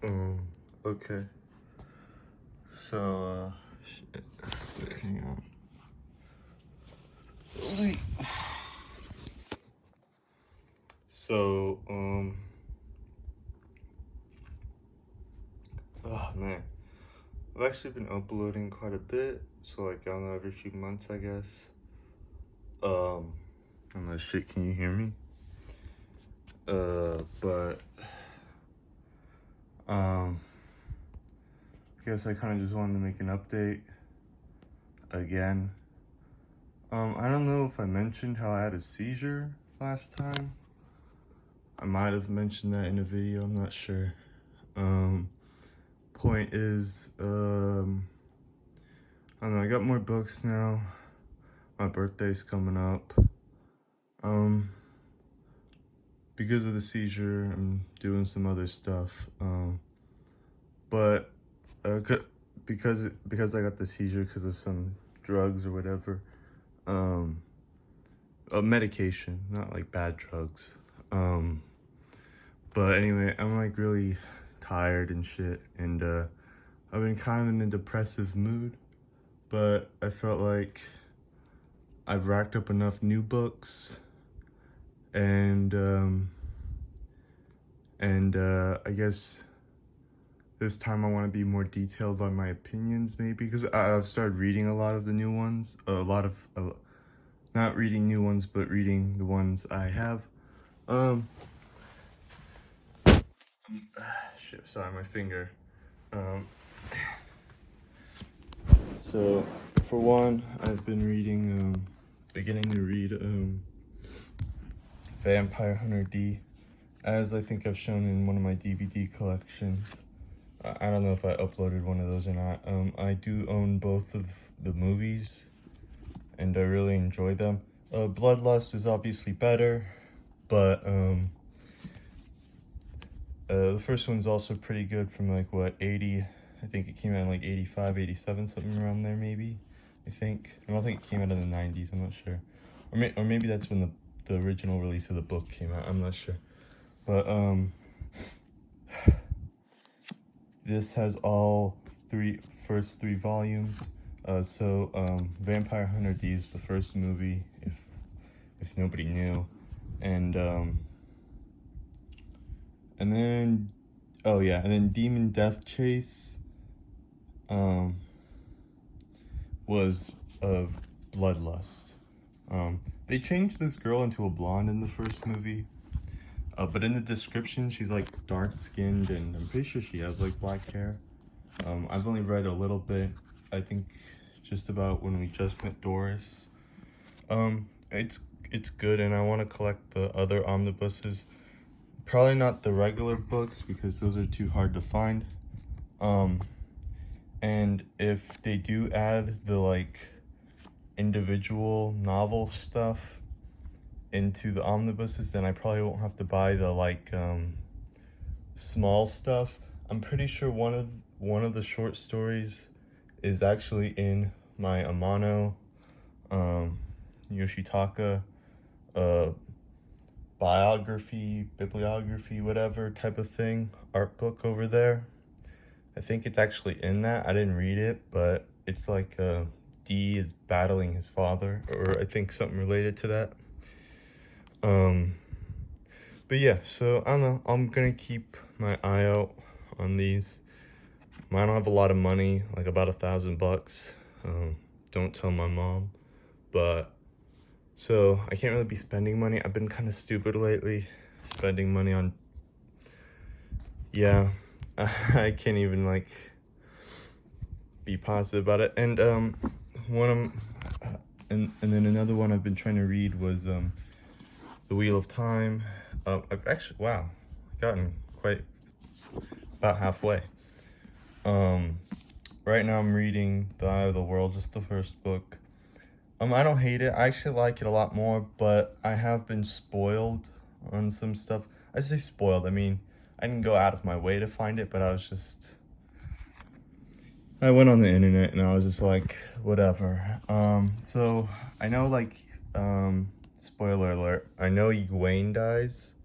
Um, okay. So, shit. Wait, hang on. Wait. So, oh man. I've actually been uploading quite a bit. So, like, I don't know, every few months, I guess. I don't know, shit, can you hear me? But, I guess I kind of just wanted to make an update again. I don't know if I mentioned how I had a seizure last time. I might have mentioned that in a video, I'm not sure. Point is, I don't know, I got more books now. My birthday's coming up. Because of the seizure, I'm doing some other stuff. But because I got the seizure because of some drugs or whatever, medication, not like bad drugs. But anyway, I'm like really tired and shit, and I've been kind of in a depressive mood. But I felt like I've racked up enough new books, and I guess this time I want to be more detailed on my opinions, maybe, because I've started reading a lot of the new ones, not reading new ones, but reading the ones I have. Shit, sorry, my finger. So, for one, I've been reading, beginning to read, Vampire Hunter D, as I think I've shown in one of my DVD collections. I don't know if I uploaded one of those or not. I do own both of the movies, and I really enjoy them. Bloodlust is obviously better, but, the first one's also pretty good from, like, what, 80... I think it came out in, like, 85, 87, something around there, maybe, I think. I don't think it came out in the 90s, I'm not sure. Or maybe that's when the original release of the book came out, I'm not sure. But, this has all first three volumes. Vampire Hunter D is the first movie, if nobody knew. And then, oh yeah, and then Demon Death Chase, was of Bloodlust. They changed this girl into a blonde in the first movie, but in the description she's like dark skinned, and I'm pretty sure she has like black hair. I've only read a little bit, I think just about when we just met Doris. It's good, and I want to collect the other omnibuses. Probably not the regular books because those are too hard to find. And if they do add the like individual novel stuff into the omnibuses, then I probably won't have to buy the like small stuff. I'm pretty sure one of the short stories is actually in my Amano Yoshitaka bibliography, whatever type of thing, art book over there. I think it's actually in that. I didn't read it, but it's like D is battling his father, or I think something related to that. But yeah, so I don't know. I'm gonna keep my eye out on these. I don't have a lot of money, like about $1,000. Don't tell my mom. But so I can't really be spending money. I've been kind of stupid lately, spending money on. Yeah. I can't even like be positive about it. And and then another one I've been trying to read was The Wheel of Time. I've actually gotten quite about halfway. Right now I'm reading The Eye of the World, just the first book. I don't hate it. I actually like it a lot more, but I have been spoiled on some stuff. I say spoiled, I mean I didn't go out of my way to find it, but I went on the internet and I was just like, whatever. So I know, like, spoiler alert, I know Egwene dies.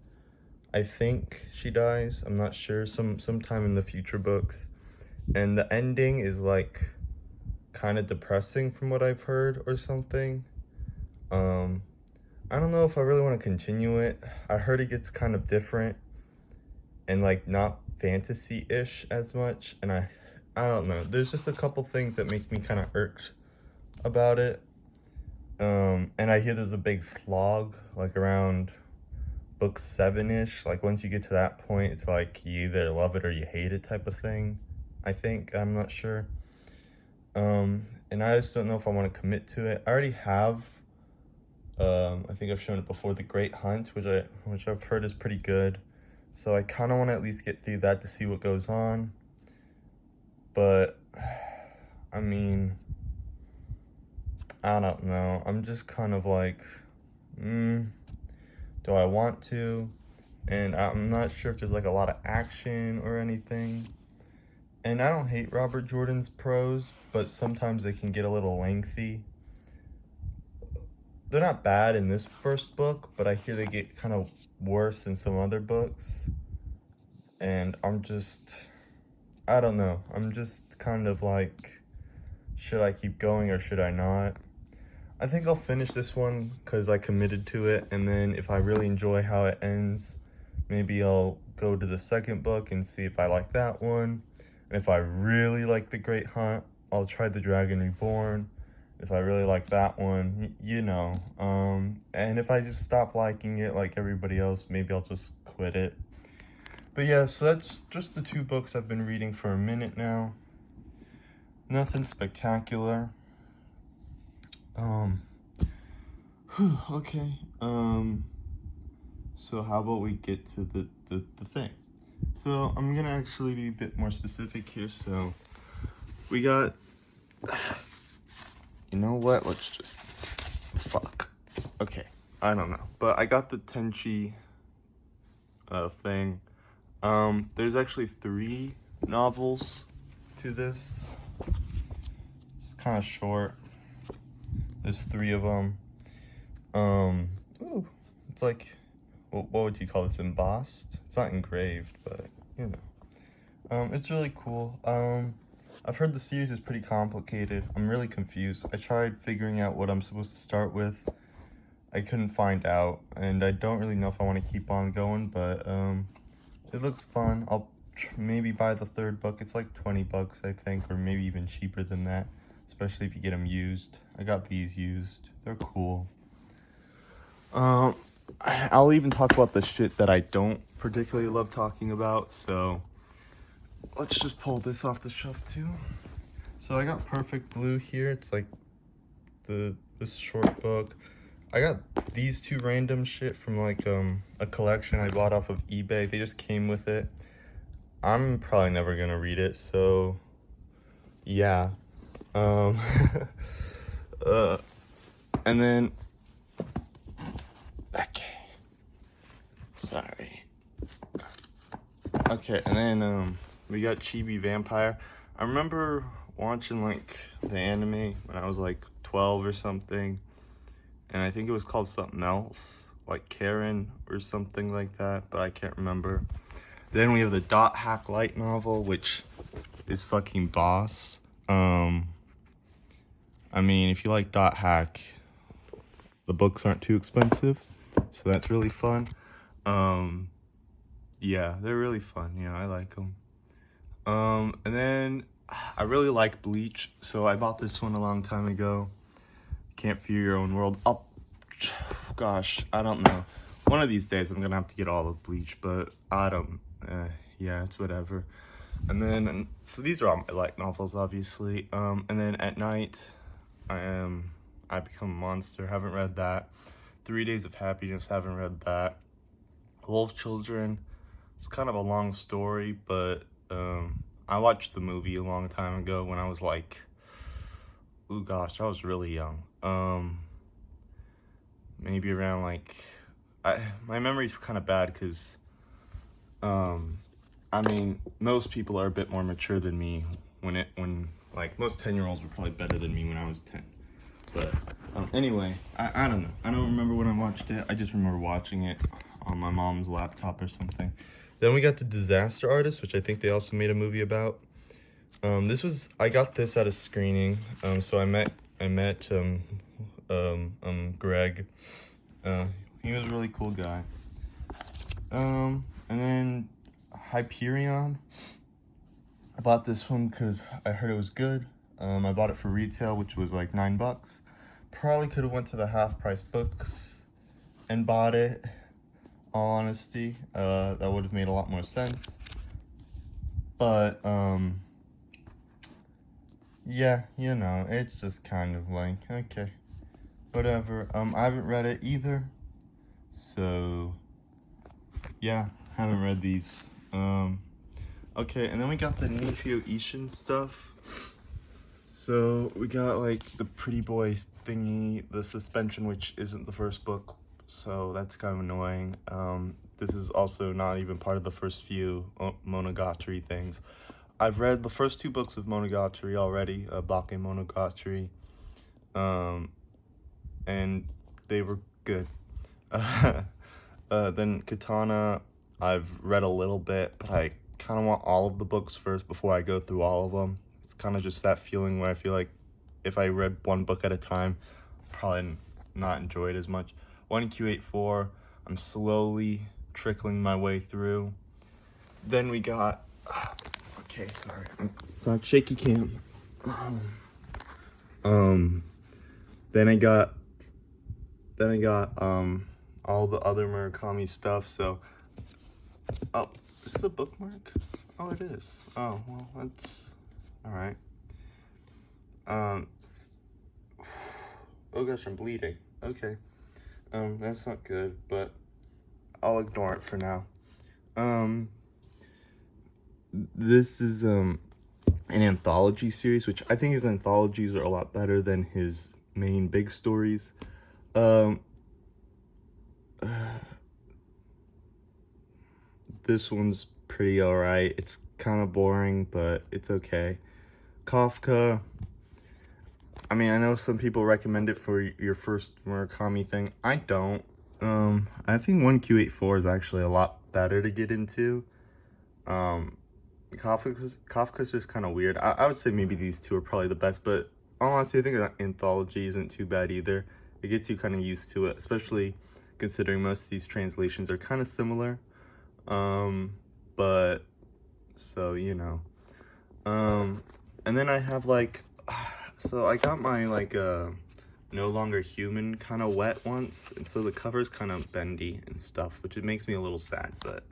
I think she dies. I'm not sure. Sometime in the future books. And the ending is like kind of depressing from what I've heard or something. I don't know if I really want to continue it. I heard it gets kind of different and like not fantasy-ish as much, and I don't know. There's just a couple things that make me kind of irked about it. And I hear there's a big slog like around book 7-ish. Like once you get to that point, it's like you either love it or you hate it type of thing. I think, I'm not sure. And I just don't know if I want to commit to it. I already have I think I've shown it before, The Great Hunt, which I've heard is pretty good. So I kind of want to at least get through that to see what goes on. But I mean, I don't know. I'm just kind of like, do I want to? And I'm not sure if there's like a lot of action or anything. And I don't hate Robert Jordan's prose, but sometimes they can get a little lengthy. They're not bad in this first book, but I hear they get kind of worse in some other books. And I don't know. I'm just kind of like, should I keep going or should I not? I think I'll finish this one because I committed to it. And then if I really enjoy how it ends, maybe I'll go to the second book and see if I like that one. And if I really like The Great Hunt, I'll try The Dragon Reborn. If I really like that one, you know. And if I just stop liking it like everybody else, maybe I'll just quit it. But yeah, so that's just the 2 books I've been reading for a minute now. Nothing spectacular. Okay. So how about we get to the thing? So I'm gonna actually be a bit more specific here. So we got, you know what? Let's just, fuck. Okay, I don't know. But I got the Tenchi thing. There's actually 3 novels to this. It's kind of short. There's 3 of them. Ooh, it's like, what would you call this? Embossed? It's not engraved, but you know. It's really cool. I've heard the series is pretty complicated. I'm really confused. I tried figuring out what I'm supposed to start with. I couldn't find out, and I don't really know if I want to keep on going, but it looks fun. I'll maybe buy the 3rd book. It's like 20 bucks, I think, or maybe even cheaper than that, especially if you get them used. I got these used. They're cool. I'll even talk about the shit that I don't particularly love talking about, so let's just pull this off the shelf too. So I got Perfect Blue here. It's like this short book. I got these 2 random shit from like a collection I bought off of eBay. They just came with it. I'm probably never gonna read it, so yeah. And then, okay, sorry. Okay, and then we got Chibi Vampire. I remember watching like the anime when I was like 12 or something, and I think it was called something else, like Karen or something like that, but I can't remember. Then we have the Dot Hack light novel, which is fucking boss. I mean, if you like Dot Hack, the books aren't too expensive, so that's really fun. Yeah, they're really fun. Yeah, I like them. And then I really like Bleach, so I bought this one a long time ago. Can't Fear Your Own World. Gosh, I don't know. One of these days I'm gonna have to get all of Bleach, but I don't, yeah, it's whatever. And then, so these are all my light novels, obviously. And then At Night, I Become a Monster, haven't read that. 3 Days of Happiness, haven't read that. Wolf Children, it's kind of a long story, but I watched the movie a long time ago when I was like, oh gosh, I was really young. Maybe around like, my memory's kind of bad because, I mean, most people are a bit more mature than me when like most 10-year-olds were probably better than me when I was 10. But anyway, I don't know. I don't remember when I watched it. I just remember watching it on my mom's laptop or something. Then we got The Disaster Artist, which I think they also made a movie about. I got this at a screening. So I met Greg. He was a really cool guy. And then Hyperion. I bought this one because I heard it was good. I bought it for retail, which was like $9. Probably could have went to the Half Price Books and bought it. All honesty, that would have made a lot more sense. But yeah, you know, it's just kind of like, okay, whatever. I haven't read it either, so yeah, haven't read these. Okay, and then we got the Nishio Ishin stuff. So we got like the Pretty Boy thingy, the suspension, which isn't the first book, so that's kind of annoying. This is also not even part of the first few Monogatari things. I've read the first 2 books of Monogatari already, Bake Monogatari, and they were good. Then Katana, I've read a little bit, but I kind of want all of the books first before I go through all of them. It's kind of just that feeling where I feel like if I read one book at a time, I'd probably not enjoy it as much. 1Q84, I'm slowly trickling my way through. Then we got, okay, sorry, got shaky cam. Then I got all the other Murakami stuff. So, oh, is this a bookmark? Oh, it is. Oh, well, that's all right. Oh gosh, I'm bleeding. Okay. That's not good, but I'll ignore it for now. This is an anthology series, which I think his anthologies are a lot better than his main big stories. This one's pretty alright. It's kind of boring, but it's okay. Kafka, I mean, I know some people recommend it for your first Murakami thing. I don't. I think 1Q84 is actually a lot better to get into. Kafka's just kind of weird. I would say maybe these 2 are probably the best, but honestly, I think that anthology isn't too bad either. It gets you kind of used to it, especially considering most of these translations are kind of similar. But, so, you know. And then I have, like, so I got my, like, No Longer Human kind of wet once, and so the cover's kind of bendy and stuff, which it makes me a little sad, but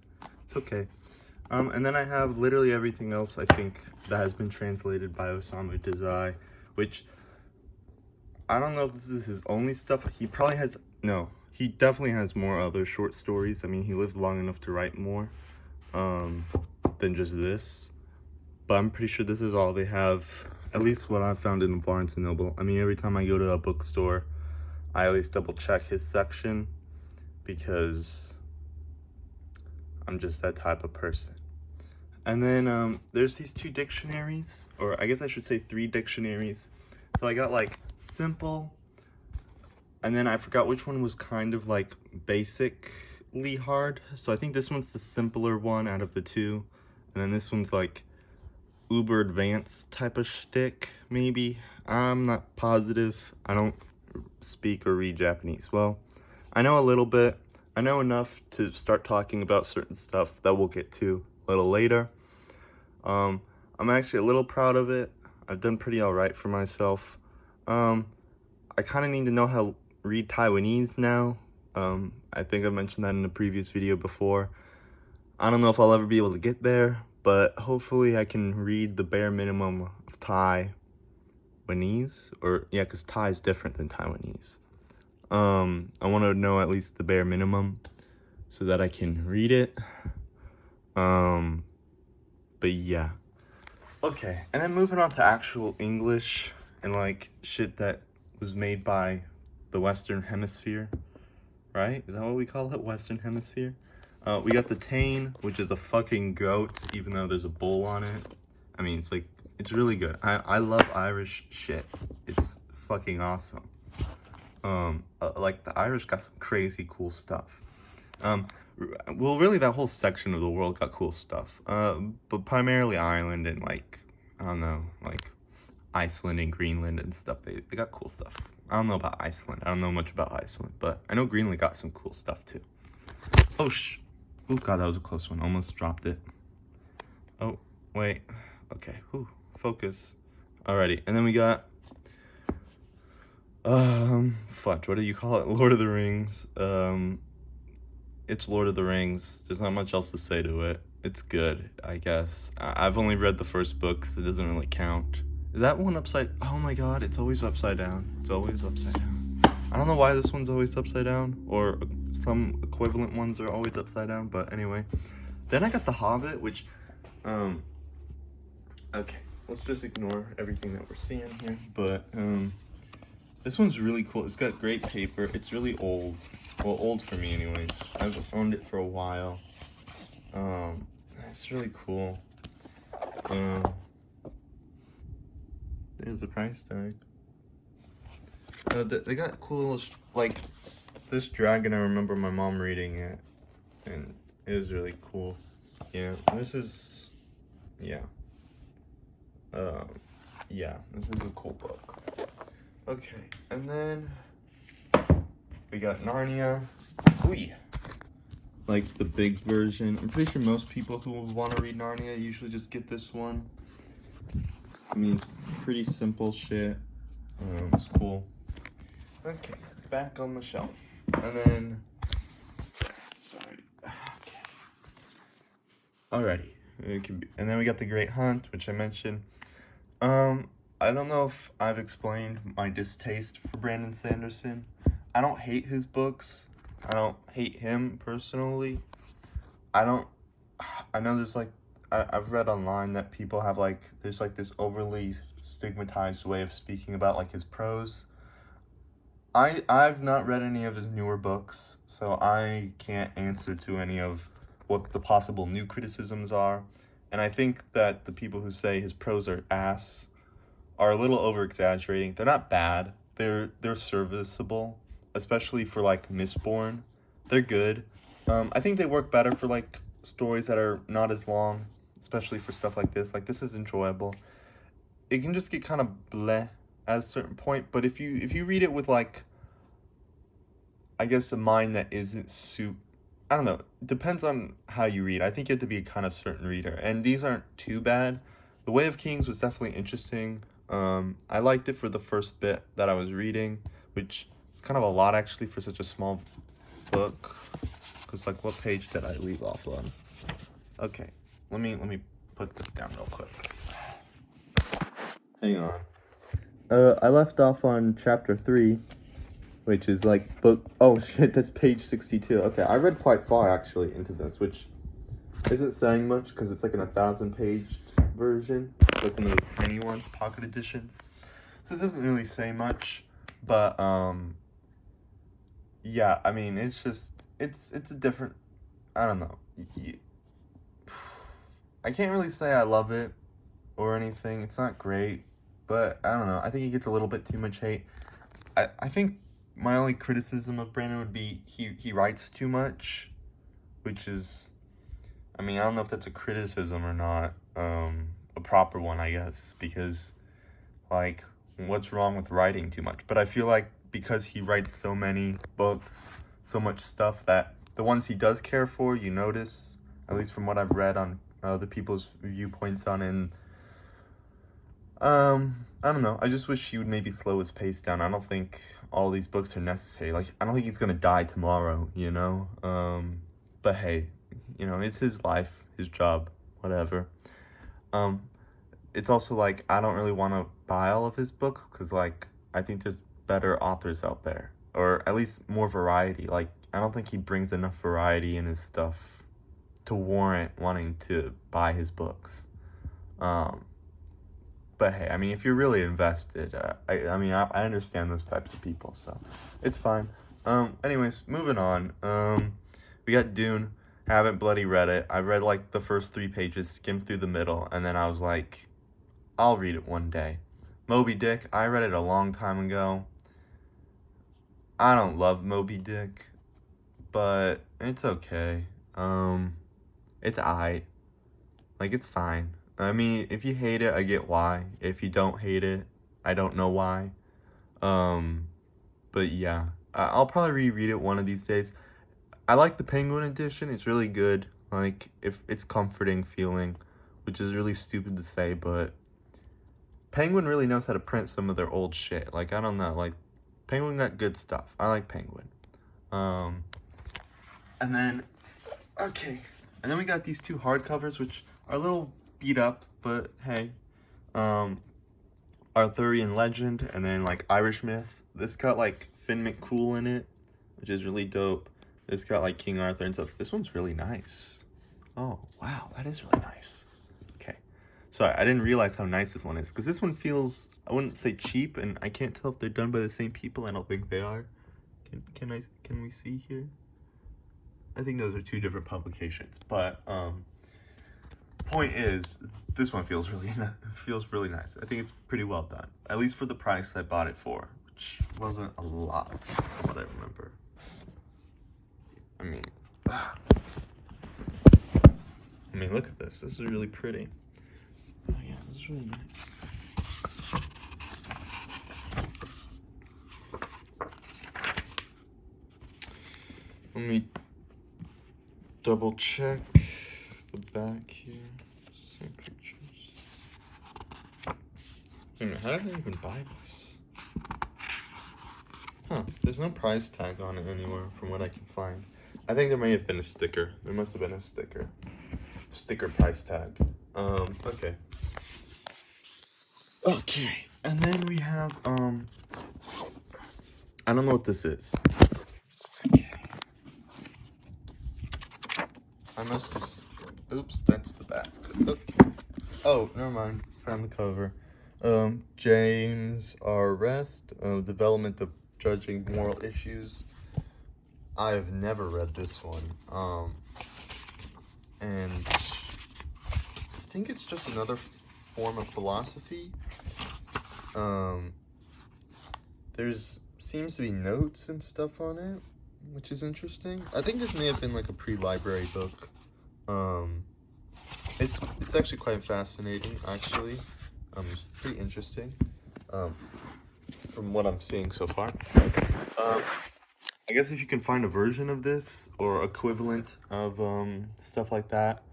it's okay. And then I have literally everything else, I think, that has been translated by Osamu Dazai, which, I don't know if this is his only stuff. He probably has, no, he definitely has more other short stories. I mean, he lived long enough to write more than just this. But I'm pretty sure this is all they have, at least what I've found in Barnes & Noble. I mean, every time I go to a bookstore, I always double check his section because I'm just that type of person. And then there's these 2 dictionaries, or I guess I should say 3 dictionaries. So I got like simple, and then I forgot which one was kind of like basically hard. So I think this one's the simpler one out of the 2. And then this one's like uber advanced type of shtick, maybe. I'm not positive. I don't speak or read Japanese. Well, I know a little bit. I know enough to start talking about certain stuff that we'll get to a little later. I'm actually a little proud of it. I've done pretty alright for myself. I kind of need to know how to read Taiwanese now. I think I mentioned that in a previous video before. I don't know if I'll ever be able to get there, but hopefully I can read the bare minimum of Taiwanese, or yeah, because Thai is different than Taiwanese. I want to know at least the bare minimum so that I can read it. But yeah. Okay, and then moving on to actual English and like shit that was made by the Western Hemisphere, right? Is that what we call it? Western Hemisphere? We got the Tane, which is a fucking goat, even though there's a bull on it. I mean, it's like, it's really good. I love Irish shit. It's fucking awesome. Like the Irish got some crazy cool stuff. Well, really, that whole section of the world got cool stuff. But primarily Ireland and like, I don't know, like Iceland and Greenland and stuff. They got cool stuff. I don't know about Iceland. I don't know much about Iceland, but I know Greenland got some cool stuff too. Oh, oh god, that was a close one. Almost dropped it. Oh, wait. Okay, focus. Alrighty, and then we got, fudge, what do you call it? Lord of the Rings. It's Lord of the Rings. There's not much else to say to it. It's good, I guess. I've only read the first book, so it doesn't really count. Is that one upside? Oh my god, it's always upside down. It's always upside down. I don't know why this one's always upside down, or some equivalent ones are always upside down, but anyway. Then I got The Hobbit, which, okay, let's just ignore everything that we're seeing here, but, this one's really cool. It's got great paper. It's really old. Well, old for me anyways. I've owned it for a while. It's really cool. There's the price tag. They got cool, like, this dragon, I remember my mom reading it, and it was really cool. Yeah, this is, yeah. Yeah, this is a cool book. Okay, and then we got Narnia. Ooh, like the big version. I'm pretty sure most people who want to read Narnia usually just get this one. I mean, it's pretty simple shit. It's cool. Okay, back on the shelf. And then, sorry. Okay. Alrighty. It can be, and then we got The Great Hunt, which I mentioned. I don't know if I've explained my distaste for Brandon Sanderson. I don't hate his books. I don't hate him personally. I know there's like, I've read online that people have like, there's like this overly stigmatized way of speaking about like his prose. I've not read any of his newer books, so I can't answer to any of what the possible new criticisms are. And I think that the people who say his prose are ass are a little over-exaggerating. They're not bad. They're serviceable, especially for like Mistborn. They're good. I think they work better for like stories that are not as long, especially for stuff like this. Like, this is enjoyable. It can just get kind of bleh at a certain point, but if you read it with like, I guess, a mind that isn't I don't know, it depends on how you read. I think you have to be a kind of certain reader, and these aren't too bad. The Way of Kings was definitely interesting. I liked it for the first bit that I was reading, which is kind of a lot actually for such a small book. Cause like, what page did I leave off on? Okay, let me put this down real quick. Hang on. I left off on chapter 3, which is like book. Oh shit, that's page 62. Okay, I read quite far actually into this, which isn't saying much because it's like an 1,000-page version, like one of those tiny ones, pocket editions. So it doesn't really say much, but yeah, I mean, it's just it's a different. I don't know. I can't really say I love it or anything. It's not great, but I don't know. I think he gets a little bit too much hate. I think my only criticism of Brandon would be he writes too much, which is, I mean, I don't know if that's a criticism or not, a proper one, I guess, because, like, what's wrong with writing too much? But I feel like because he writes so many books, so much stuff, that the ones he does care for, you notice, at least from what I've read on other people's viewpoints on it. And I don't know. I just wish he would maybe slow his pace down. I don't think all these books are necessary. Like, I don't think he's gonna die tomorrow, you know? But hey, you know, it's his life, his job, whatever. It's also like, I don't really want to buy all of his books because, like, I think there's better authors out there, or at least more variety. Like, I don't think he brings enough variety in his stuff to warrant wanting to buy his books. But hey, I mean, if you're really invested, I mean, I understand those types of people, so it's fine. Anyways, moving on. We got Dune. Haven't bloody read it. I read like the first 3 pages, skimmed through the middle, and then I was like, I'll read it one day. Moby Dick, I read it a long time ago. I don't love Moby Dick, but it's okay. It's aight. Like, it's fine. I mean, if you hate it, I get why. If you don't hate it, I don't know why. But yeah, I'll probably reread it one of these days. I like the Penguin edition. It's really good. Like, if it's comforting feeling, which is really stupid to say, but Penguin really knows how to print some of their old shit. Like, I don't know. Like, Penguin got good stuff. I like Penguin. And then, okay. And then we got these two hardcovers, which are a little beat up, but hey. Arthurian Legend, and then, like, Irish Myth. This got, like, Finn McCool in it, which is really dope. This got, like, King Arthur and stuff. This one's really nice. Oh, wow, that is really nice. Okay. Sorry, I didn't realize how nice this one is, because this one feels, I wouldn't say cheap, and I can't tell if they're done by the same people. I don't think they are. Can we see here? I think those are two different publications, but, point is, this one feels really nice. I think it's pretty well done, at least for the price I bought it for, which wasn't a lot from what I remember. I mean, look at this. This is really pretty. Oh yeah, this is really nice. Let me double check the back here. Same pictures. How did I even buy this? Huh, there's no price tag on it anywhere from what I can find. I think there may have been a sticker. There must have been a sticker. Sticker price tag. Okay. Okay, and then we have, I don't know what this is. Okay. I must have, oops, that's the back. Okay. Oh, never mind. Found the cover. James R. Rest, Development of Judging Moral Issues. I have never read this one. And I think it's just another form of philosophy. There's seems to be notes and stuff on it, which is interesting. I think this may have been like a pre-library book. It's actually quite fascinating, actually. It's pretty interesting, from what I'm seeing so far. I guess if you can find a version of this or equivalent of stuff like that,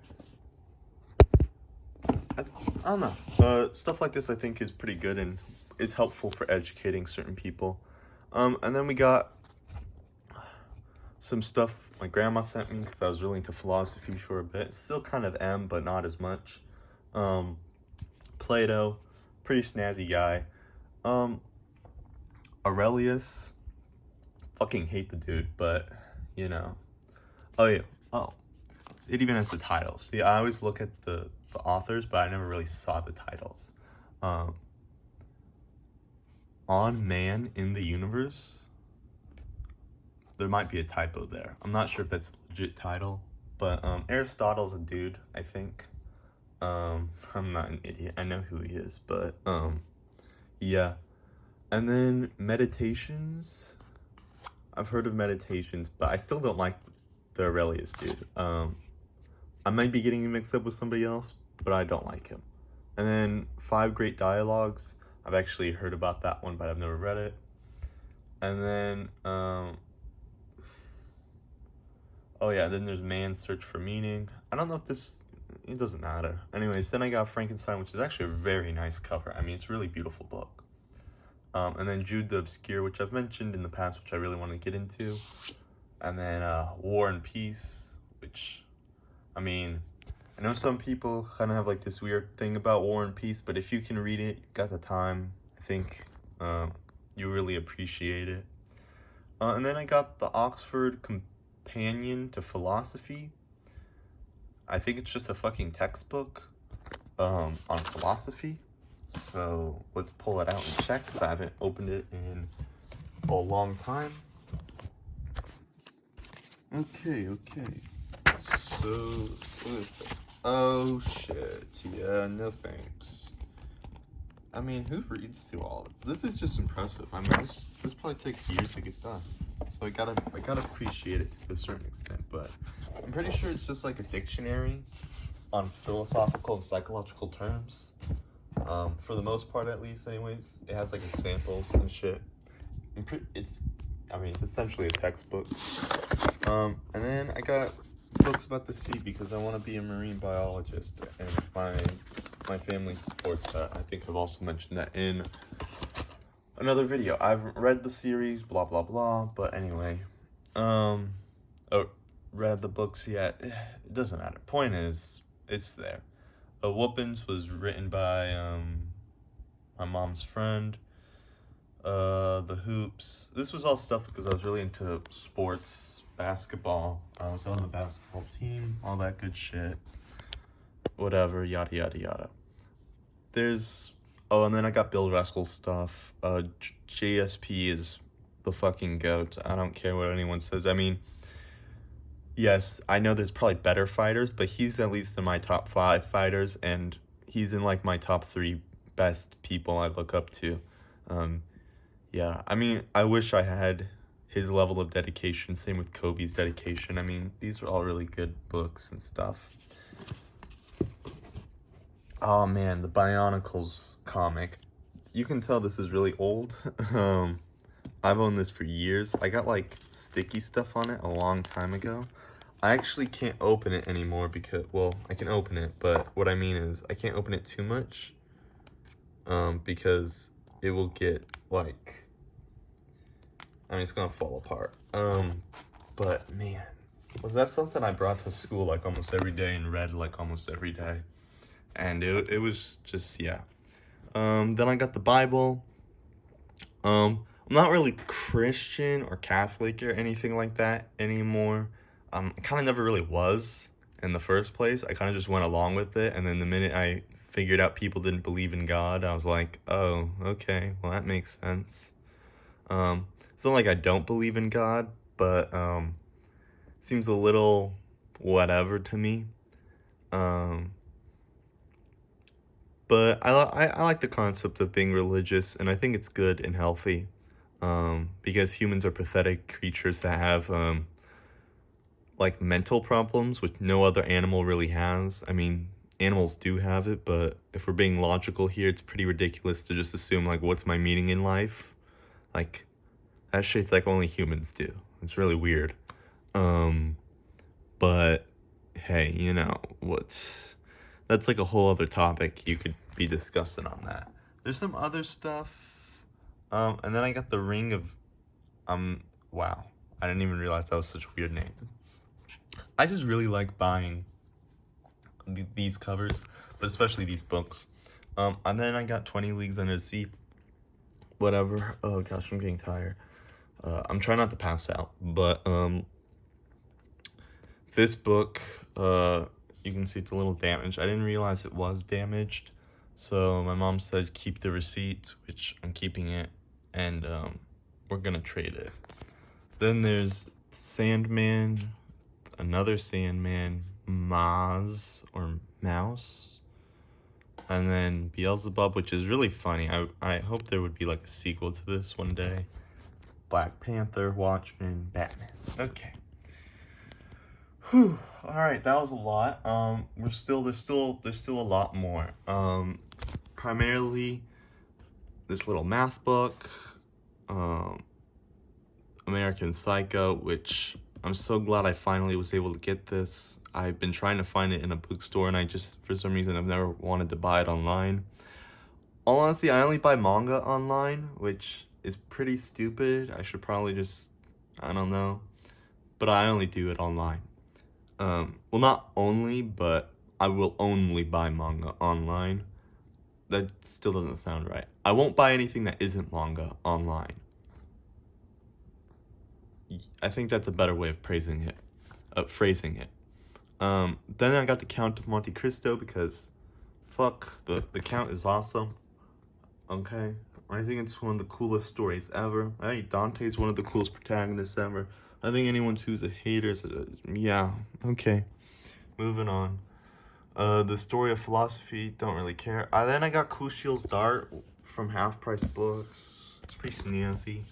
I don't know. Stuff like this I think is pretty good and is helpful for educating certain people. And then we got some stuff my grandma sent me because I was really into philosophy for a bit. Still kind of am, but not as much. Plato, pretty snazzy guy. Aurelius, fucking hate the dude, but you know. Oh yeah. Oh, it even has the titles. See, I always look at the authors, but I never really saw the titles. On Man in the Universe. There might be a typo there. I'm not sure if that's a legit title, but Aristotle's a dude, I think. I'm not an idiot. I know who he is, but yeah. And then Meditations. I've heard of Meditations, but I still don't like the Aurelius dude. I might be getting him mixed up with somebody else, but I don't like him. And then 5 Great Dialogues. I've actually heard about that one, but I've never read it. And then oh yeah, then there's Man's Search for Meaning. I don't know if this, it doesn't matter. Anyways, then I got Frankenstein, which is actually a very nice cover. I mean, it's a really beautiful book. And then Jude the Obscure, which I've mentioned in the past, which I really want to get into. And then War and Peace, which, I mean, I know some people kind of have like this weird thing about War and Peace, but if you can read it, got the time, I think you really appreciate it. And then I got the Oxford Companion to Philosophy. I think it's just a fucking textbook on philosophy. So let's pull it out and check, because I haven't opened it in a long time. Okay. So, what is that? Oh shit, yeah, no thanks. I mean, who reads through all of it? This is just impressive. I mean, this probably takes years to get done. So I gotta appreciate it to a certain extent, but I'm pretty sure it's just like a dictionary on philosophical and psychological terms. For the most part, at least, anyways, it has like examples and shit. It's essentially a textbook. And then I got books about the sea because I want to be a marine biologist, and my family supports that. I think I've also mentioned that in another video. I've read the series, blah blah blah. But anyway, read the books yet? It doesn't matter. Point is, it's there. Whoopins was written by my mom's friend. The Hoops. This was all stuff because I was really into sports, basketball. I was on the basketball team, all that good shit. Whatever, yada yada yada. And then I got Bill Russell stuff. JSP is the fucking GOAT. I don't care what anyone says. I mean, yes, I know there's probably better fighters, but he's at least in my top 5 fighters, and he's in like my top 3 best people I look up to. Yeah, I mean, I wish I had his level of dedication. Same with Kobe's dedication. I mean, these are all really good books and stuff. Oh man, the Bionicles comic. You can tell this is really old. I've owned this for years. I got like sticky stuff on it a long time ago. I actually can't open it anymore because, well, I can open it, but what I mean is I can't open it too much. Because it will get like, it's gonna fall apart. But man, was that something I brought to school like almost every day and read like almost every day? And it was just, yeah. Then I got the Bible. I'm not really Christian or Catholic or anything like that anymore. I kind of never really was in the first place. I kind of just went along with it, and then the minute I figured out people didn't believe in God, I was like, oh, okay, well, that makes sense. It's not like I don't believe in God, but seems a little whatever to me. But I like the concept of being religious, and I think it's good and healthy, because humans are pathetic creatures that have like mental problems, which no other animal really has. I mean, animals do have it, but if we're being logical here, it's pretty ridiculous to just assume like, what's my meaning in life? Like, that shit's like only humans do. It's really weird. But hey, you know, that's like a whole other topic. You could be discussing on that. There's some other stuff. And then I got the Ring of, wow. I didn't even realize that was such a weird name. I just really like buying these covers, but especially these books. And then I got 20 Leagues Under the Sea. Whatever. Oh gosh, I'm getting tired. I'm trying not to pass out, but this book, you can see it's a little damaged. I didn't realize it was damaged, so my mom said keep the receipt, which I'm keeping it, and we're gonna trade it. Then there's Sandman, another Sandman, Mouse, and then Beelzebub, which is really funny. I hope there would be like a sequel to this one day. Black Panther, Watchmen, Batman. Okay. Whew. All right, that was a lot. There's still a lot more. Primarily this little math book, American Psycho, which I'm so glad I finally was able to get this. I've been trying to find it in a bookstore, and I just, for some reason, I've never wanted to buy it online. All honesty, I only buy manga online, which is pretty stupid. I should probably just, I don't know, but I only do it online. Well, not only, but I will only buy manga online. That still doesn't sound right. I won't buy anything that isn't manga online. I think that's a better way of phrasing it. Then I got the Count of Monte Cristo because, fuck, the Count is awesome. Okay, I think it's one of the coolest stories ever. I think Dante's one of the coolest protagonists ever. I think anyone who's a hater, yeah, okay. Moving on. The Story of Philosophy, don't really care. Then I got Kushiel's Dart from Half Price Books. It's pretty snazzy.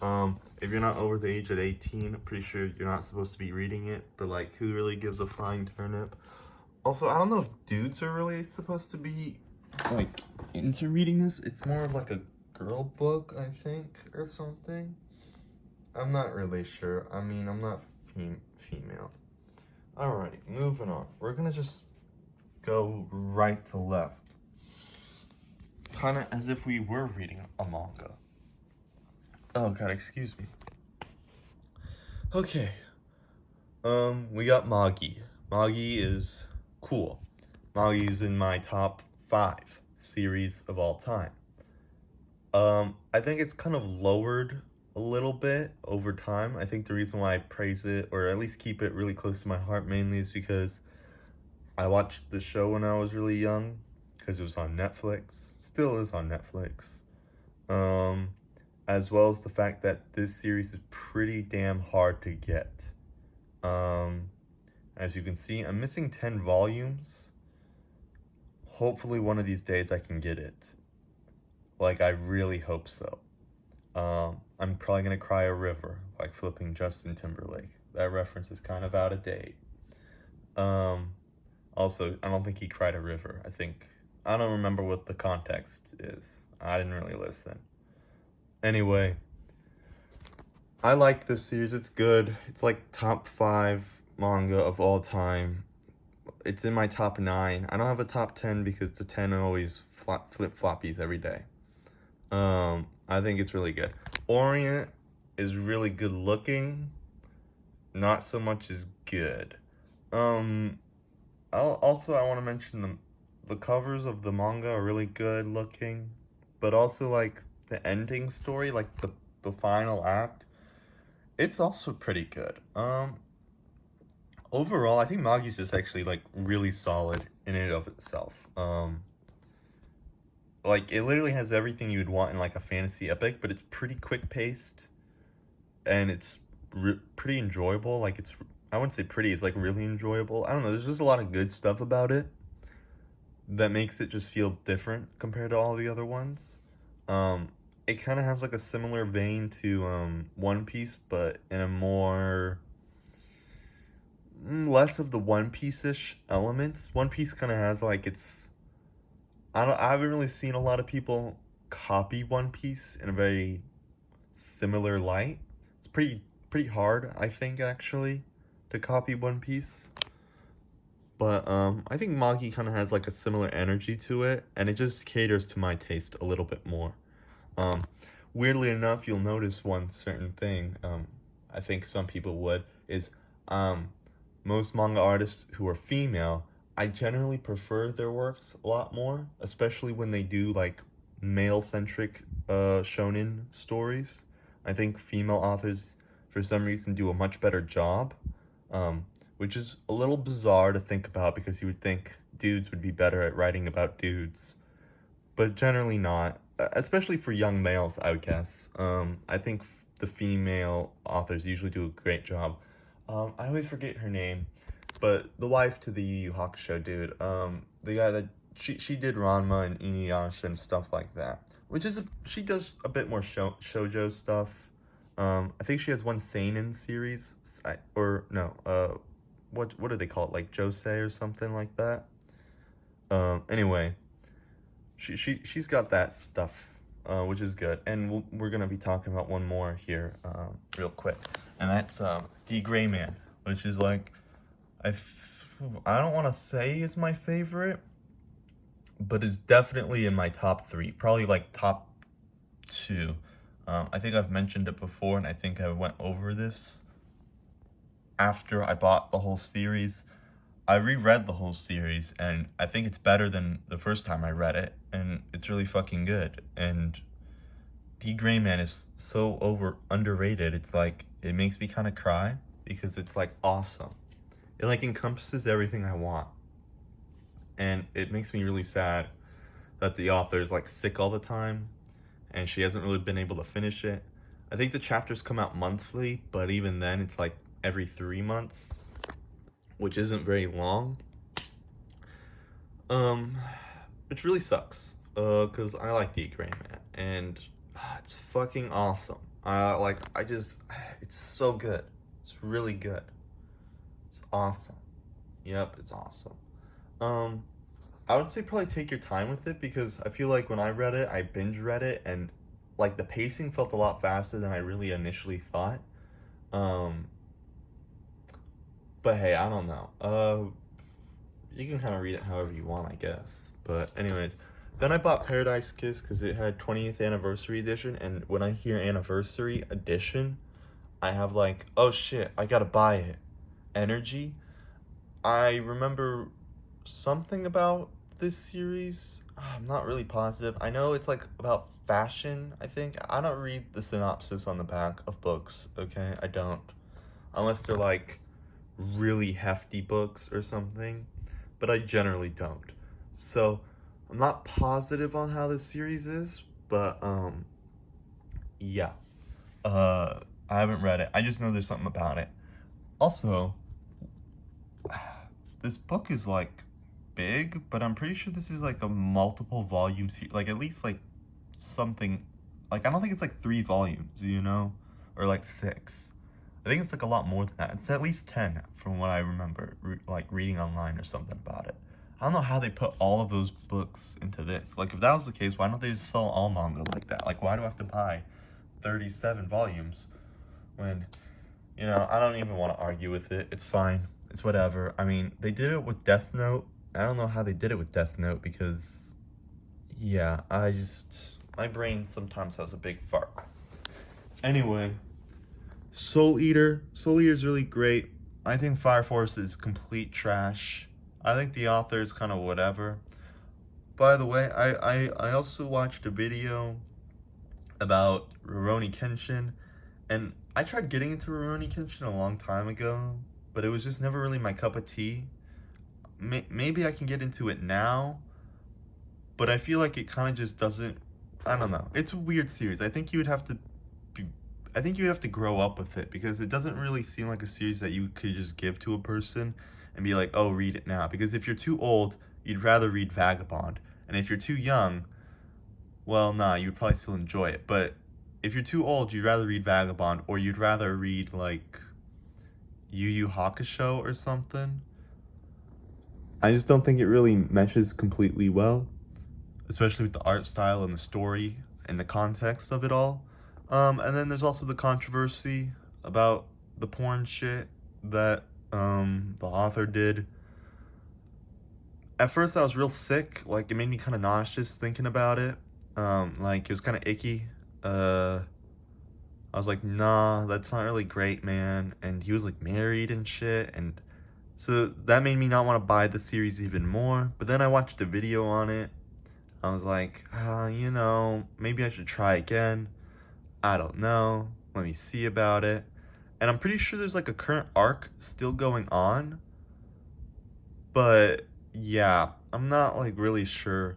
If you're not over the age of 18, I'm pretty sure you're not supposed to be reading it, but like, who really gives a flying turnip? Also, I don't know if dudes are really supposed to be like into reading this. It's more of like a girl book, I think, or something. I'm not really sure. I mean, I'm not female. Alrighty, moving on. We're gonna just go right to left. Kind of as if we were reading a manga. Oh god, excuse me. Okay. We got Magi. Magi is cool. Magi's in my top 5 series of all time. I think it's kind of lowered a little bit over time. I think the reason why I praise it, or at least keep it really close to my heart, mainly is because I watched the show when I was really young, because it was on Netflix. Still is on Netflix. As well as the fact that this series is pretty damn hard to get. As you can see, I'm missing 10 volumes. Hopefully one of these days I can get it. Like, I really hope so. I'm probably gonna cry a river, like flipping Justin Timberlake. That reference is kind of out of date. Also, I don't think he cried a river. I don't remember what the context is. I didn't really listen. Anyway, I like this series. It's good. It's like top 5 manga of all time. It's in my top 9. I don't have a top 10 because the 10 always flip-floppies every day. I think it's really good. Orient is really good looking. Not so much as good. I want to mention the covers of the manga are really good looking, but also like the ending story, like the final act, it's also pretty good. Overall, I think Magi's just actually like really solid in and of itself. Like, it literally has everything you would want in like a fantasy epic, but it's pretty quick paced, and it's pretty enjoyable. Like, I wouldn't say pretty, it's like really enjoyable. I don't know, there's just a lot of good stuff about it that makes it just feel different compared to all the other ones. It kind of has like a similar vein to One Piece, but in a more less of the One Piece-ish elements. One Piece kind of has like I haven't really seen a lot of people copy One Piece in a very similar light. It's pretty hard, I think, actually, to copy One Piece. But I think Magi kind of has like a similar energy to it, and it just caters to my taste a little bit more. Weirdly enough, you'll notice one certain thing, I think some people would, is most manga artists who are female, I generally prefer their works a lot more, especially when they do like male-centric shonen stories. I think female authors, for some reason, do a much better job, which is a little bizarre to think about because you would think dudes would be better at writing about dudes, but generally not, especially for young males, I would guess. I think the female authors usually do a great job. I always forget her name, but the wife to the Yu Yu Hakusho dude, the guy that she did Ranma and Inuyasha and stuff like that, which is she does a bit more shoujo stuff. I think she has one seinen series, or no, what do they call it, like josei or something like that. Anyway, she's got that stuff, which is good, and we're gonna be talking about one more here, real quick, and that's D Gray Man, which is like I don't want to say is my favorite, but is definitely in my top 3, probably like top 2. I think I've mentioned it before, and I think I went over this after I bought the whole series. I reread the whole series, and I think it's better than the first time I read it, and it's really fucking good. And D Gray Man is so underrated. It's like, it makes me kind of cry because it's like awesome. It like encompasses everything I want, and it makes me really sad that the author is like sick all the time and she hasn't really been able to finish it. I think the chapters come out monthly, but even then it's like every 3 months, which isn't very long. Which really sucks, because I like D Gray Man, and it's fucking awesome. It's so good. It's really good. It's awesome. Yep, it's awesome. Um, I would say probably take your time with it because I feel like when I read it, I binge read it and like the pacing felt a lot faster than I really initially thought. Um, but hey, I don't know. You can kind of read it however you want, I guess. But anyways, then I bought Paradise Kiss because it had 20th anniversary edition, and when I hear anniversary edition, I have like, oh shit, I gotta buy it. Energy. I remember something about this series. I'm not really positive. I know it's like about fashion, I think. I don't read the synopsis on the back of books, okay? I don't. Unless they're like really hefty books or something, but I generally don't. So, I'm not positive on how this series is, but yeah. I haven't read it. I just know there's something about it. Also, this book is like big, but I'm pretty sure this is like a multiple volume series, like at least like something, like I don't think it's like 3 volumes, you know, or like 6. I think it's like a lot more than that. It's at least 10 from what I remember, like reading online or something about it. I don't know how they put all of those books into this. Like if that was the case, why don't they just sell all manga like that? Like why do I have to buy 37 volumes when, you know, I don't even want to argue with it. It's fine. It's whatever. I mean, they did it with Death Note. I don't know how they did it with Death Note because, yeah, my brain sometimes has a big fart. Anyway, Soul Eater. Soul Eater is really great. I think Fire Force is complete trash. I think the author is kind of whatever. By the way, I also watched a video about Rurouni Kenshin, and I tried getting into Rurouni Kenshin a long time ago, but it was just never really my cup of tea. Maybe I can get into it now, but I feel like it kind of just doesn't. I don't know. It's a weird series. I think you would have to grow up with it because it doesn't really seem like a series that you could just give to a person and be like, oh, read it now. Because if you're too old, you'd rather read Vagabond, and if you're too young, well, nah, you'd probably still enjoy it. But if you're too old, you'd rather read Vagabond, or you'd rather read like Yu Yu Hakusho or something. I just don't think it really meshes completely well, especially with the art style and the story and the context of it all. And then there's also the controversy about the porn shit that the author did. At first, I was real sick. Like, it made me kind of nauseous thinking about it. Like, it was kind of icky. I was like, nah, that's not really great, man. And he was like married and shit. And so that made me not want to buy the series even more. But then I watched a video on it. I was like, you know, maybe I should try again. I don't know. Let me see about it. And I'm pretty sure there's like a current arc still going on. But yeah, I'm not like really sure.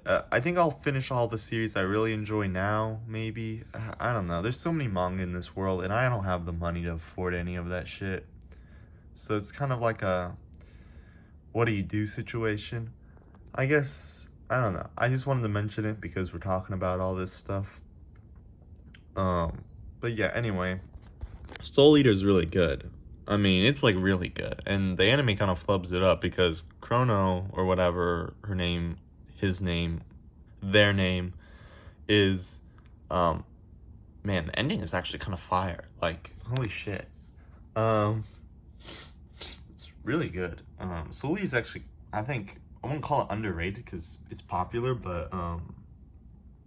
I think I'll finish all the series I really enjoy now, maybe. I don't know. There's so many manga in this world, and I don't have the money to afford any of that shit. So it's kind of like a what do you do situation. I guess, I don't know. I just wanted to mention it because we're talking about all this stuff. But yeah, anyway, Soul Eater is really good. I mean, it's like really good. And the anime kind of flubs it up because Chrono, or whatever his name, their name is, man, the ending is actually kind of fire. Like, holy shit. It's really good. Soul Eater is actually, I think, I wouldn't call it underrated because it's popular, but,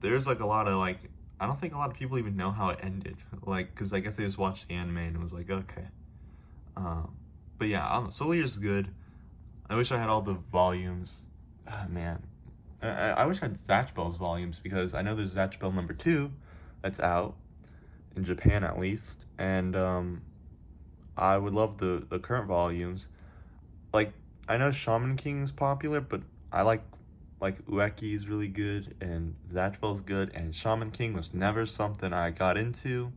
there's like a lot of like, I don't think a lot of people even know how it ended. Like, because I guess they just watched the anime and it was like, okay. But yeah, I don't know. Soul Eater is good. I wish I had all the volumes. Ah, man. I wish I had Zatch Bell's volumes because I know there's Zatch Bell #2 that's out, in Japan at least. And I would love the current volumes. Like, I know Shaman King is popular, but I like Ueki is really good, and Zatch Bell's good, and Shaman King was never something I got into.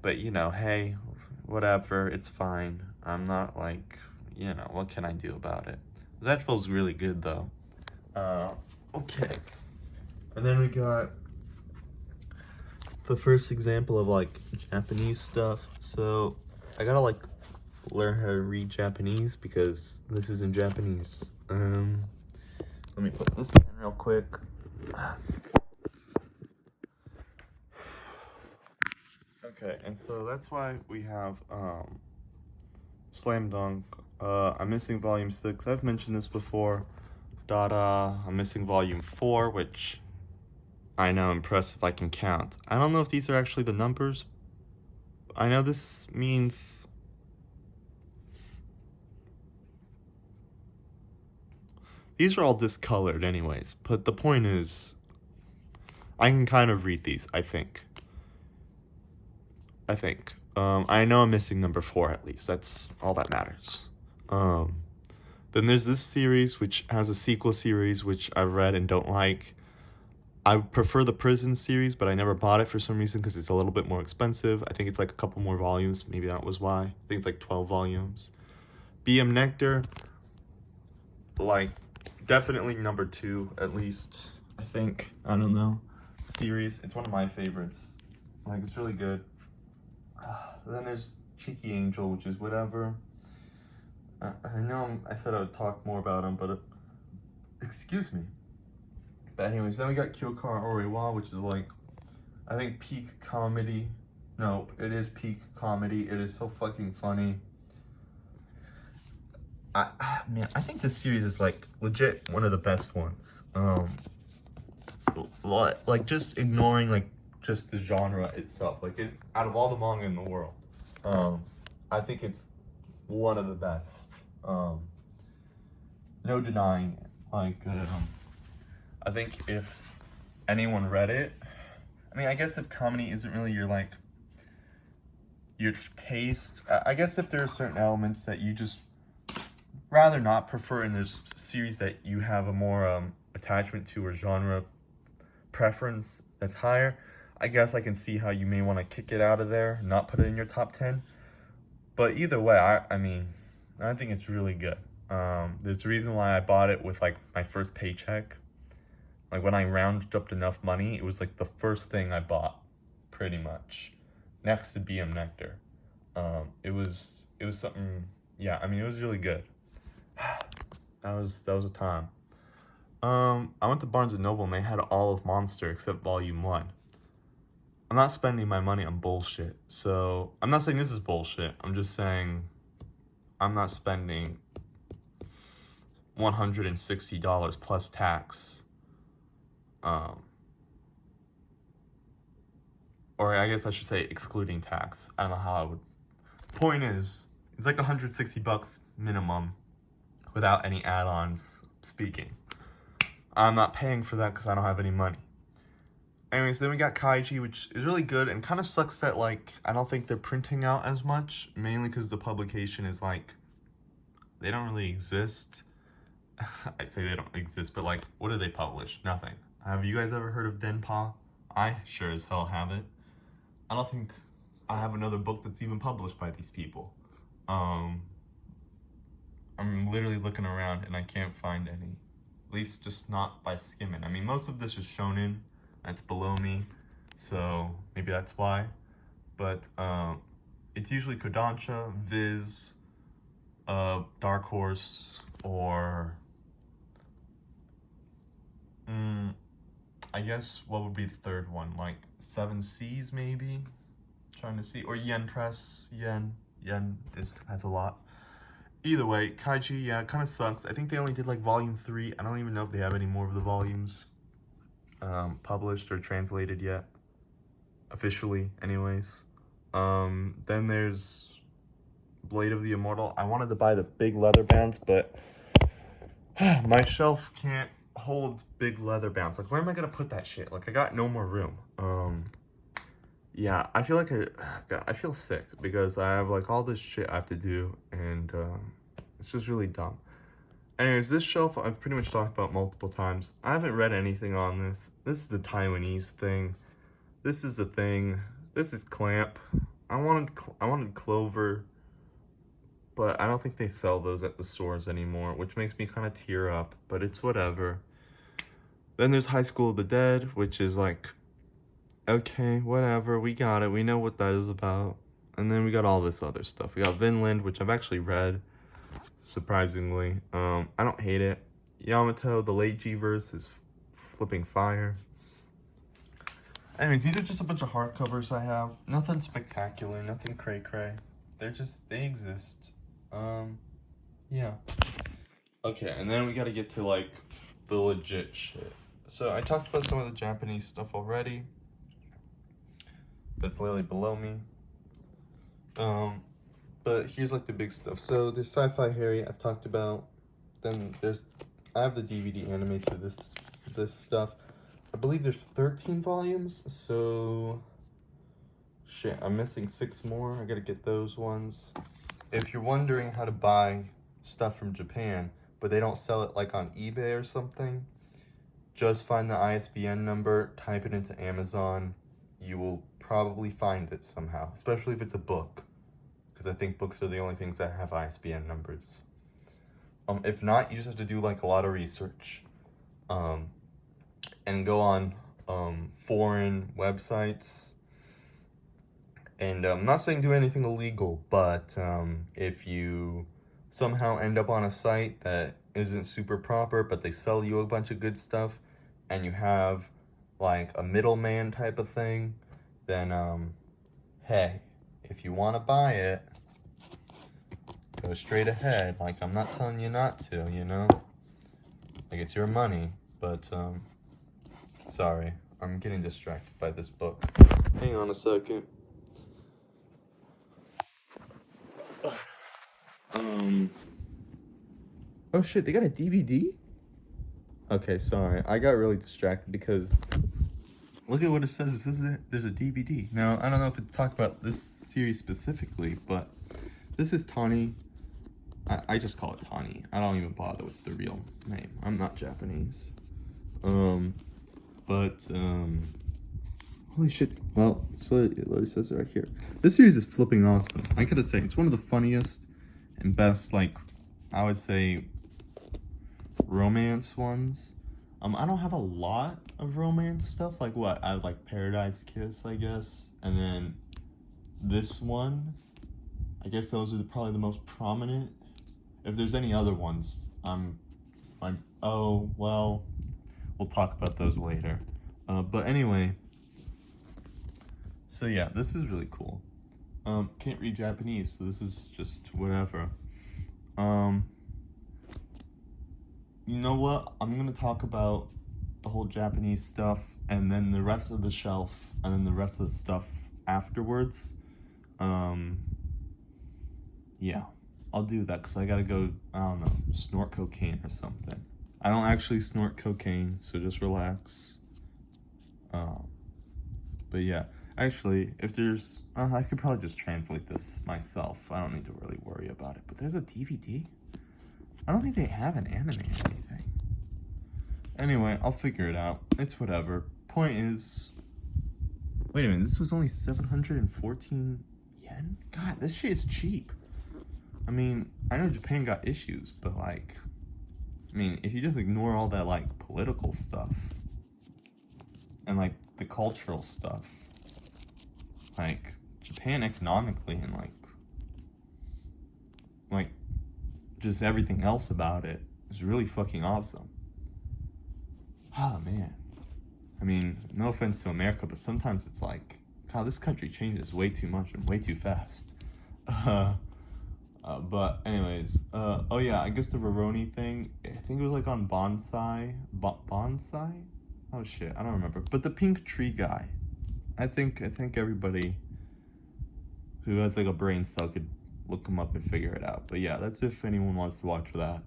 But, you know, hey, whatever, it's fine. I'm not like, you know, what can I do about it? Zatch Bell's really good, though. Okay. And then we got the first example of like Japanese stuff. So I gotta like learn how to read Japanese because this is in Japanese. Let me put this in real quick. Okay, and so that's why we have Slam Dunk. I'm missing volume 6. I've mentioned this before. Dada. I'm missing volume 4, which I know, impressed if I can count. I don't know if these are actually the numbers. I know this means these are all discolored anyways, but the point is I can kind of read these, I think. I know I'm missing number 4 at least. That's all that matters. Then there's this series, which has a sequel series, which I've read and don't like. I prefer the Prison series, but I never bought it for some reason because it's a little bit more expensive. I think it's like a couple more volumes. Maybe that was why. I think it's like 12 volumes. BM Nectar, like, definitely number 2, at least, I think. I don't know. Series. It's one of my favorites. Like, it's really good. Then there's Cheeky Angel, which is whatever. I know I said I would talk more about him, but excuse me. But anyways, then we got Kyokar Orewa, which is like, I think peak comedy. No, it is peak comedy. It is so fucking funny. Man, I think this series is like legit one of the best ones. Like just ignoring like just the genre itself. Like out of all the manga in the world, I think it's one of the best. No denying it. Like, I think if anyone read it, I mean, I guess if comedy isn't really your taste, I guess if there are certain elements that you just rather not prefer in this series that you have a more attachment to or genre preference that's higher, I guess I can see how you may want to kick it out of there, not put it in your top 10. But either way, I mean, I think it's really good. There's a reason why I bought it with like my first paycheck. Like when I rounded up enough money, it was like the first thing I bought, pretty much, next to BM Nectar. It was something. Yeah, I mean, it was really good. That was a time. I went to Barnes & Noble and they had all of Monster except Volume 1. I'm not spending my money on bullshit. So, I'm not saying this is bullshit. I'm just saying I'm not spending $160 plus tax. Or I guess I should say excluding tax. I don't know how I would. Point is, it's like $160 minimum without any add-ons speaking. I'm not paying for that because I don't have any money. Anyways, then we got Kaiji, which is really good and kind of sucks that, like, I don't think they're printing out as much, mainly because the publication is, like, they don't really exist. I say they don't exist, but, like, what do they publish? Nothing. Have you guys ever heard of Denpa? I sure as hell haven't. I don't think I have another book that's even published by these people. I'm literally looking around and I can't find any. At least just not by skimming. I mean, most of this is shonen. That's below me, so maybe that's why. But it's usually Kodansha, Viz, Dark Horse, or I guess what would be the third one? Like 7 Seas maybe? Trying to see, or Yen Press. Yen has a lot. Either way, Kaiji, yeah, it kind of sucks. I think they only did like volume 3. I don't even know if they have any more of the volumes published or translated yet, officially anyways. Then there's Blade of the Immortal. I wanted to buy the big leather bands, but my shelf can't hold big leather bands. Like, where am I gonna put that shit? Like, I got no more room. Yeah, I feel like I feel sick because I have like all this shit I have to do, and it's just really dumb. Anyways, this shelf I've pretty much talked about multiple times. I haven't read anything on this. This is the Taiwanese thing. This is the thing. This is Clamp. I wanted Clover, but I don't think they sell those at the stores anymore, which makes me kind of tear up, but it's whatever. Then there's High School of the Dead, which is like Okay, whatever. We got it. We know what that is about. And then we got all this other stuff. We got Vinland, which I've actually read, surprisingly. I don't hate it. Yamato, the late G-verse is flipping fire. Anyways, these are just a bunch of hardcovers I have. Nothing spectacular, nothing cray-cray. They exist. Yeah. Okay, and then we gotta get to, like, the legit shit. So I talked about some of the Japanese stuff already. That's literally below me. But here's, like, the big stuff. So there's Sci-Fi Harry I've talked about. Then I have the DVD anime to this stuff. I believe there's 13 volumes, so shit, I'm missing 6 more. I gotta get those ones. If you're wondering how to buy stuff from Japan, but they don't sell it like on eBay or something, just find the ISBN number, type it into Amazon. You will probably find it somehow, especially if it's a book, because I think books are the only things that have ISBN numbers. If not, you just have to do like a lot of research. And go on foreign websites. And I'm not saying do anything illegal, but if you somehow end up on a site that isn't super proper, but they sell you a bunch of good stuff, and you have like a middleman type of thing, then hey, if you want to buy it, go straight ahead. Like, I'm not telling you not to, you know? Like, it's your money, but sorry, I'm getting distracted by this book. Hang on a second. Oh shit, they got a DVD? Okay, sorry. I got really distracted because look at what it says. It says there's a DVD. Now, I don't know if it talked about this series specifically, but this is Tani. I just call it Tani. I don't even bother with the real name. I'm not Japanese. Holy shit. Well, so it says it right here. This series is flipping awesome. I gotta say, it's one of the funniest and best, like, I would say, romance ones. I don't have a lot of romance stuff. Like what? I have like Paradise Kiss, I guess. And then this one. I guess those are probably the most prominent. If there's any other ones, oh, well, we'll talk about those later. But anyway, so yeah, this is really cool. Can't read Japanese, so this is just whatever. You know what? I'm gonna talk about the whole Japanese stuff, and then the rest of the shelf, and then the rest of the stuff afterwards. Yeah, I'll do that because I gotta go, I don't know, snort cocaine or something. I don't actually snort cocaine, so just relax. But yeah, actually, if there's, I could probably just translate this myself. I don't need to really worry about it. But there's a DVD? I don't think they have an anime or anything. Anyway, I'll figure it out. It's whatever. Point is, wait a minute, this was only 714 yen? God, this shit is cheap. I mean, I know Japan got issues, but like, I mean, if you just ignore all that like political stuff and like the cultural stuff, like Japan economically and like just everything else about it is really fucking awesome. Oh man. I mean, no offense to America, but sometimes it's like, God, this country changes way too much and way too fast. But anyways, oh yeah, I guess the Roroni thing, I think it was like on Bonsai? Bonsai? Oh shit, I don't remember. But the pink tree guy, I think everybody who has like a brain cell could look him up and figure it out. But yeah, that's if anyone wants to watch that.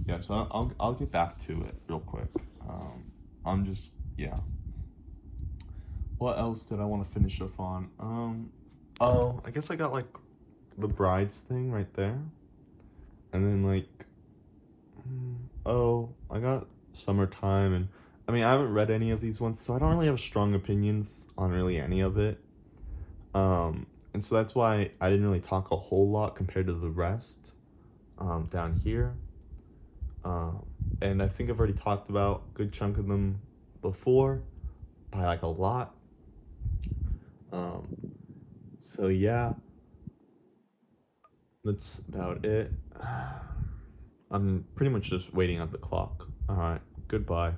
Yeah, so I'll get back to it real quick. I'm just, yeah. What else did I want to finish off on? Oh, I guess I got like the brides thing right there. And then like, oh, I got Summertime, and I mean, I haven't read any of these ones, so I don't really have strong opinions on really any of it. And so that's why I didn't really talk a whole lot compared to the rest down here. And I think I've already talked about a good chunk of them before by like a lot. So yeah, that's about it. I'm pretty much just waiting at the clock. All right, goodbye.